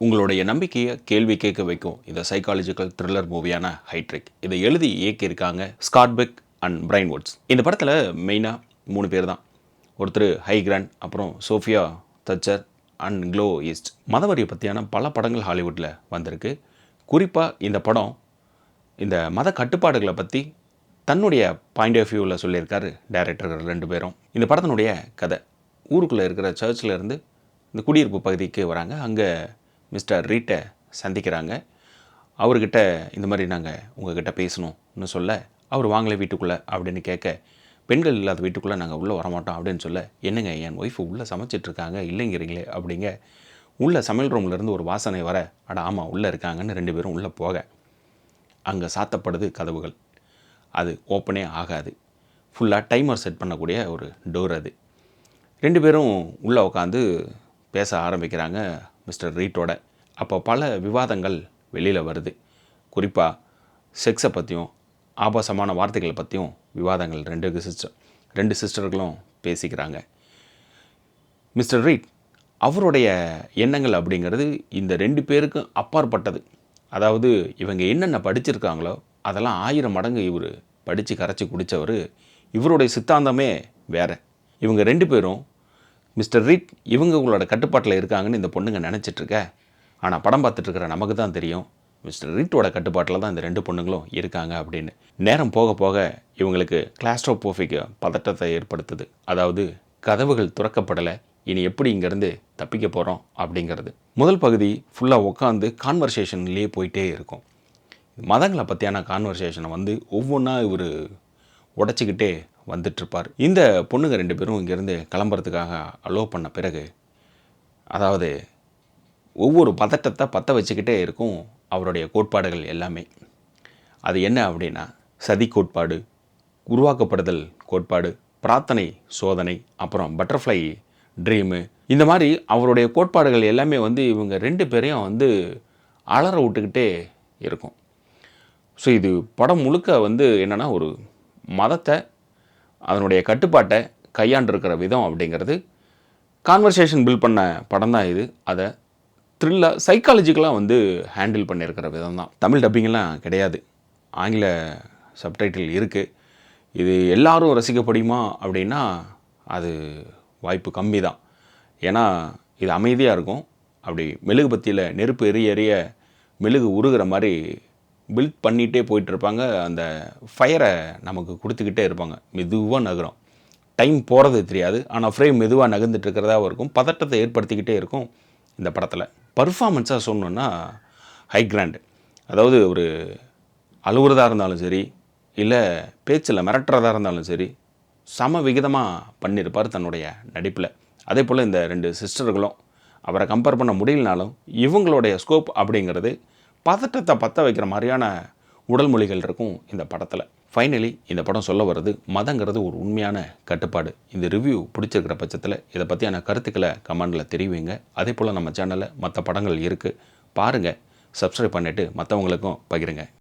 உங்களுடைய நம்பிக்கையை கேள்வி கேட்க வைக்கும் இந்த சைக்காலஜிக்கல் த்ரில்லர் மூவியான ஹைட்ரிக். இதை எழுதி இயக்கியிருக்காங்க Scott Beck and Bryan Woods. இந்த படத்தில் மெயினாக 3 பேர் தான். ஒருத்தர் ஹை கிராண்ட், அப்புறம் Sophia Thatcher and Chloe East. மதவரியை பற்றியான பல படங்கள் ஹாலிவுட்டில் வந்திருக்கு. குறிப்பாக இந்த படம் இந்த மத கட்டுப்பாடுகளை பற்றி தன்னுடைய பாயிண்ட் ஆஃப் வியூவில் சொல்லியிருக்காரு டைரக்டர்கள் 2 பேரும். இந்த படத்தினுடைய கதை, ஊருக்குள்ளே இருக்கிற சர்ச்சில் இருந்து இந்த குடியிருப்பு பகுதிக்கு வராங்க. அங்கே மிஸ்டர் ரீட்டை சந்திக்கிறாங்க. அவர்கிட்ட இந்த மாதிரி நாங்கள் உங்ககிட்ட பேசணும்னு சொல்ல, அவர் வாங்கலை வீட்டுக்குள்ளே அப்படின்னு கேட்க, பெண்கள் இல்லாத வீட்டுக்குள்ளே நாங்கள் உள்ளே வரமாட்டோம் அப்படின்னு சொல்ல, என்னங்க என் ஒய்ஃபு உள்ளே சமைச்சிட்ருக்காங்க இல்லைங்கிறீங்களே அப்படிங்க. உள்ளே சமையல் ரூம்லேருந்து ஒரு வாசனை வர, அட ஆமாம் உள்ளே இருக்காங்கன்னு 2 பேரும் உள்ளே போக, அங்கே சாத்தப்படுது கதவுகள். அது ஓப்பனே ஆகாது. ஃபுல்லாக டைமர் செட் பண்ணக்கூடிய ஒரு டோர் அது. 2 பேரும் உள்ளே உட்காந்து பேச ஆரம்பிக்கிறாங்க மிஸ்டர் ரீட்டோட. அப்போ பல விவாதங்கள் வெளியில் வருது. குறிப்பாக செக்ஸை பற்றியும் ஆபாசமான வார்த்தைகளை பற்றியும் விவாதங்கள் 2 சிஸ்டர்களும் பேசிக்கிறாங்க. மிஸ்டர் ரீட் அவருடைய எண்ணங்கள் அப்படிங்கிறது இந்த 2 பேருக்கும் அப்பாற்பட்டது. அதாவது இவங்க என்னென்ன படிச்சிருக்காங்களோ அதெல்லாம் 1000 மடங்கு இவர் படித்து கரைச்சி குடித்தவர். இவருடைய சித்தாந்தமே வேறு. இவங்க 2 பேரும் மிஸ்டர் ரீட் இவங்களோட கட்டுப்பாட்டில் இருக்காங்கன்னு இந்த பொண்ணுங்க நினச்சிட்ருக்க. ஆனால் படம் பார்த்துட்ருக்கிற நமக்கு தான் தெரியும் மிஸ்டர் ரீட்டோட கட்டுப்பாட்டில் தான் இந்த 2 பொண்ணுங்களும் இருக்காங்க அப்படின்னு. நேரம் போக போக இவங்களுக்கு கிளாஸ்ட்ரோபோபிக் பதட்டத்தை ஏற்படுத்துது. அதாவது கதவுகள் துறக்கப்படலை, இனி எப்படி இங்கேருந்து தப்பிக்க போகிறோம் அப்படிங்கிறது. முதல் பகுதி ஃபுல்லாக உட்காந்து கான்வர்சேஷன்லேயே போயிட்டே இருக்கும். மதங்களை பற்றியான கான்வர்சேஷனை ஒவ்வொன்றா இவர் உடச்சிக்கிட்டே வந்துட்டுருப்பார். இந்த பொண்ணுங்க 2 பேரும் இங்கேருந்து கிளம்புறதுக்காக அலோவ் பண்ண பிறகு, அதாவது ஒவ்வொரு பதட்டத்தை பற்ற வச்சுக்கிட்டே இருக்கும் அவருடைய கோட்பாடுகள் எல்லாமே. அது என்ன அப்படின்னா, சதி கோட்பாடு, உருவாக்கப்படுதல் கோட்பாடு, பிரார்த்தனை சோதனை, அப்புறம் பட்டர்ஃப்ளை ட்ரீமு, இந்த மாதிரி அவருடைய கோட்பாடுகள் எல்லாமே இவங்க 2 பேரையும் அலற விட்டுக்கிட்டே இருக்கும். ஸோ இது படம் முழுக்க என்னென்னா, ஒரு மதத்தை அதனுடைய கட்டுப்பாட்டை கையாண்டிருக்கிற விதம் அப்படிங்கிறது கான்வர்சேஷன் பில்ட் பண்ண படம் தான் இது. அதை த்ரில்லாக சைக்காலஜிக்கலாக ஹேண்டில் பண்ணியிருக்கிற விதம் தான். தமிழ் டப்பிங்கெல்லாம் கிடையாது, ஆங்கில சப்டைட்டில் இருக்குது. இது எல்லாரும் ரசிக்கப்படுமா அப்படின்னா அது வாய்ப்பு கம்மி தான். ஏன்னா இது அமைதியாக இருக்கும். அப்படி மெழுகு பத்தியில் நெருப்பு எரிய மெழுகு உருகிற மாதிரி பில்ட் பண்ணிகிட்டே போயிட்டுருப்பாங்க. அந்த ஃபயரை நமக்கு கொடுத்துக்கிட்டே இருப்பாங்க. மெதுவாக நகரும், டைம் போகிறது தெரியாது. ஆனால் ஃப்ரேம் மெதுவாக நகர்ந்துட்டு இருக்கிறதாவும் இருக்கும். பதட்டத்தை ஏற்படுத்திக்கிட்டே இருக்கும் இந்த படத்தில். பர்ஃபார்மன்ஸாக சொன்னோன்னா ஹை கிராண்ட். அதாவது ஒரு அழுகுறதாக இருந்தாலும் சரி, இல்லை பேச்சில் மிரட்டுறதாக இருந்தாலும் சரி, சம விகிதமாக பண்ணியிருப்பார் தன்னுடைய நடிப்பில். அதே போல் இந்த 2 சிஸ்டர்களும் அவரை கம்பேர் பண்ண முடியலனாலும் இவங்களுடைய ஸ்கோப் அப்படிங்கிறது பதட்டத்தை பற்ற வைக்கிற மாதிரியான உடல் மொழிகள் இருக்கும் இந்த படத்தில். ஃபைனலி இந்த படம் சொல்ல வருது, மதங்கிறது ஒரு உண்மையான கட்டுப்பாடு. இந்த ரிவ்யூ பிடிச்சிருக்கிற பட்சத்தில் இதை பற்றியான கருத்துக்களை கமெண்டில் தெரிவிங்க. அதே போல் நம்ம சேனலில் மற்ற படங்கள் இருக்குது, பாருங்கள், சப்ஸ்கிரைப் பண்ணிவிட்டு மற்றவங்களுக்கும் பகிருங்க.